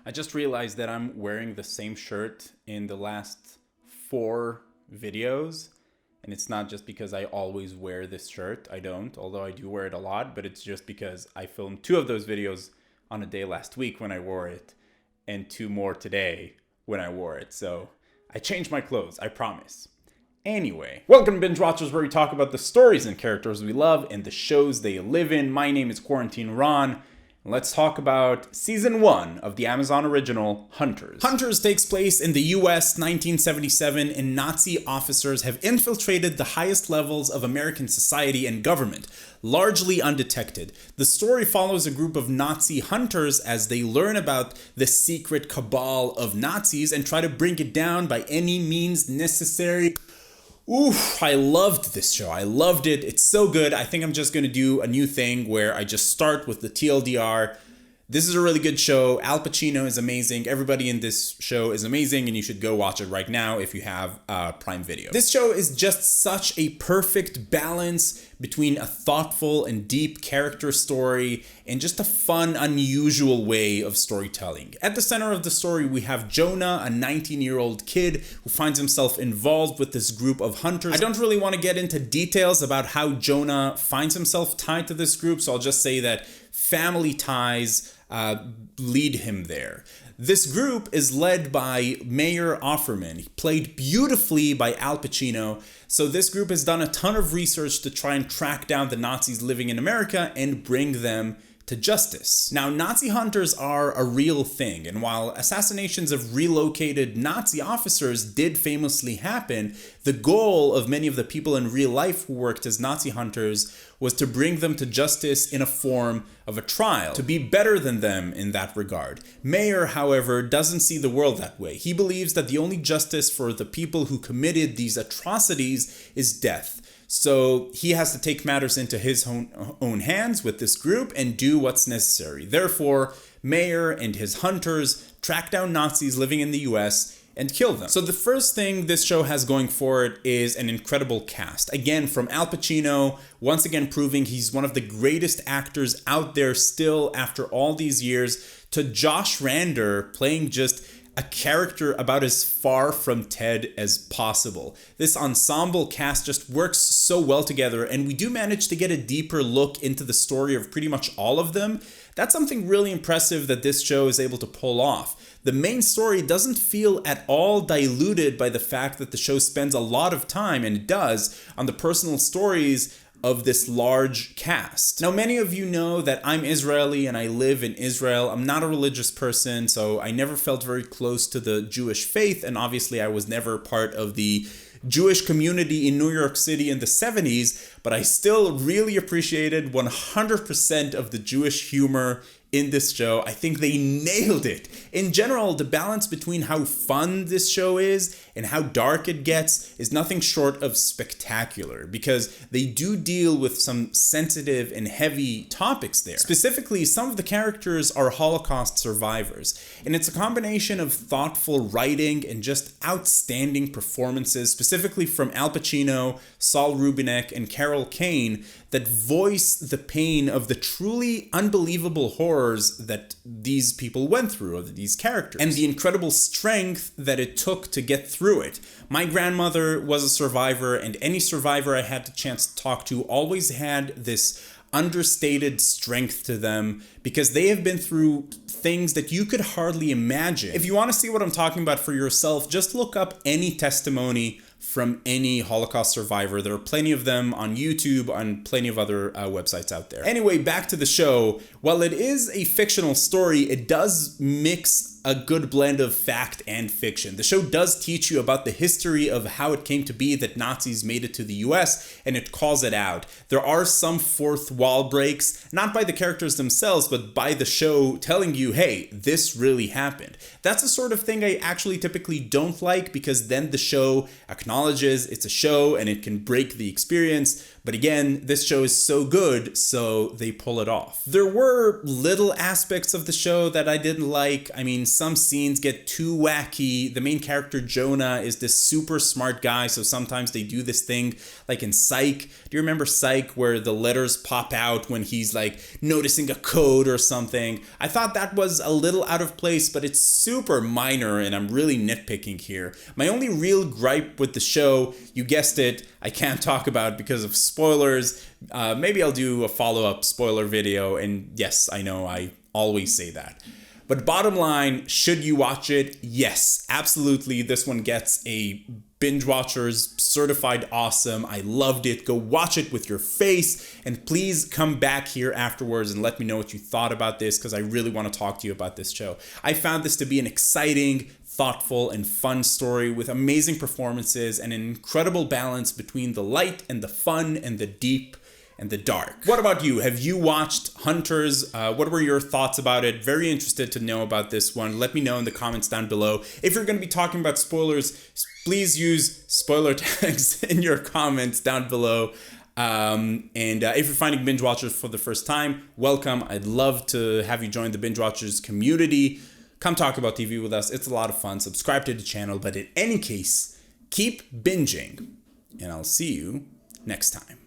I just realized that I'm wearing the same shirt in the last 4 videos. And it's not just because I always wear this shirt. I don't, although I do wear it a lot. But it's just because I filmed 2 of those videos on a day last week when I wore it, and 2 more today when I wore it. So I changed my clothes, I promise. Anyway, welcome to Binge Watchers, where we talk about the stories and characters we love and the shows they live in. My name is Quarantine Ron. Let's talk about Season 1 of the Amazon original, Hunters. Hunters takes place in the US 1977, and Nazi officers have infiltrated the highest levels of American society and government, largely undetected. The story follows a group of Nazi hunters as they learn about the secret cabal of Nazis and try to bring it down by any means necessary. Oof, I loved this show. I loved it. It's so good. I think I'm just going to do a new thing where I just start with the TLDR. This is a really good show. Al Pacino is amazing. Everybody in this show is amazing, and you should go watch it right now if you have Prime Video. This show is just such a perfect balance between a thoughtful and deep character story and just a fun, unusual way of storytelling. At the center of the story, we have Jonah, a 19-year-old kid who finds himself involved with this group of hunters. I don't really want to get into details about how Jonah finds himself tied to this group, so I'll just say that family ties lead him there. This group is led by Mayor Offerman, played beautifully by Al Pacino. So this group has done a ton of research to try and track down the Nazis living in America and bring them to justice. Now, Nazi hunters are a real thing, and while assassinations of relocated Nazi officers did famously happen, the goal of many of the people in real life who worked as Nazi hunters was to bring them to justice in a form of a trial, to be better than them in that regard. Mayer, however, doesn't see the world that way. He believes that the only justice for the people who committed these atrocities is death. So he has to take matters into his own hands with this group and do what's necessary. Therefore, Mayer and his hunters track down Nazis living in the US and kill them. So the first thing this show has going for it is an incredible cast. Again, from Al Pacino, once again proving he's one of the greatest actors out there still after all these years, to Josh Rander playing just a character about as far from Ted as possible. This ensemble cast just works so well together, and we do manage to get a deeper look into the story of pretty much all of them. That's something really impressive that this show is able to pull off. The main story doesn't feel at all diluted by the fact that the show spends a lot of time, and it does, on the personal stories of this large cast. Now, many of you know that I'm Israeli and I live in Israel. I'm not a religious person, so I never felt very close to the Jewish faith, and obviously I was never part of the Jewish community in New York City in the 70s, but I still really appreciated 100% of the Jewish humor in this show. I think they nailed it. In general, the balance between how fun this show is and how dark it gets is nothing short of spectacular, because they do deal with some sensitive and heavy topics there. Specifically, some of the characters are Holocaust survivors, and it's a combination of thoughtful writing and just outstanding performances, specifically from Al Pacino, Saul Rubinek, and Carol Kane, that voice the pain of the truly unbelievable horrors that these people went through, of these characters, and the incredible strength that it took to get through it. My grandmother was a survivor, and any survivor I had the chance to talk to always had this understated strength to them, because they have been through things that you could hardly imagine. If you want to see what I'm talking about for yourself, just look up any testimony from any Holocaust survivor. There are plenty of them on YouTube and plenty of other websites out there. Anyway, back to the show. While it is a fictional story, it does mix a good blend of fact and fiction. The show does teach you about the history of how it came to be that Nazis made it to the US, and it calls it out. There are some fourth wall breaks, not by the characters themselves, but by the show telling you, hey, this really happened. That's the sort of thing I actually typically don't like, because then the show acknowledges it's a show and it can break the experience. But again, this show is so good, so they pull it off. There were little aspects of the show that I didn't like. I mean, Some scenes get too wacky. The main character, Jonah, is this super smart guy, so sometimes they do this thing like in Psych. Do you remember Psych, where the letters pop out when he's like noticing a code or something? I thought that was a little out of place, but it's super minor and I'm really nitpicking here. My only real gripe with the show, you guessed it, I can't talk about because of spoilers. Maybe I'll do a follow-up spoiler video, and yes, I know I always say that. But bottom line, should you watch it? Yes, absolutely. This one gets a Binge Watchers certified awesome. I loved it. Go watch it with your face, and please come back here afterwards and let me know what you thought about this, because I really want to talk to you about this show. I found this to be an exciting, thoughtful, and fun story with amazing performances and an incredible balance between the light and the fun and the deep and the dark. What about you? Have you watched Hunters? What were your thoughts about it? Very interested to know about this one. Let me know in the comments down below. If you're going to be talking about spoilers, please use spoiler tags in your comments down below. If you're finding Binge Watchers for the first time, welcome. I'd love to have you join the Binge Watchers community. Come talk about TV with us. It's a lot of fun. Subscribe to the channel. But in any case, keep binging, and I'll see you next time.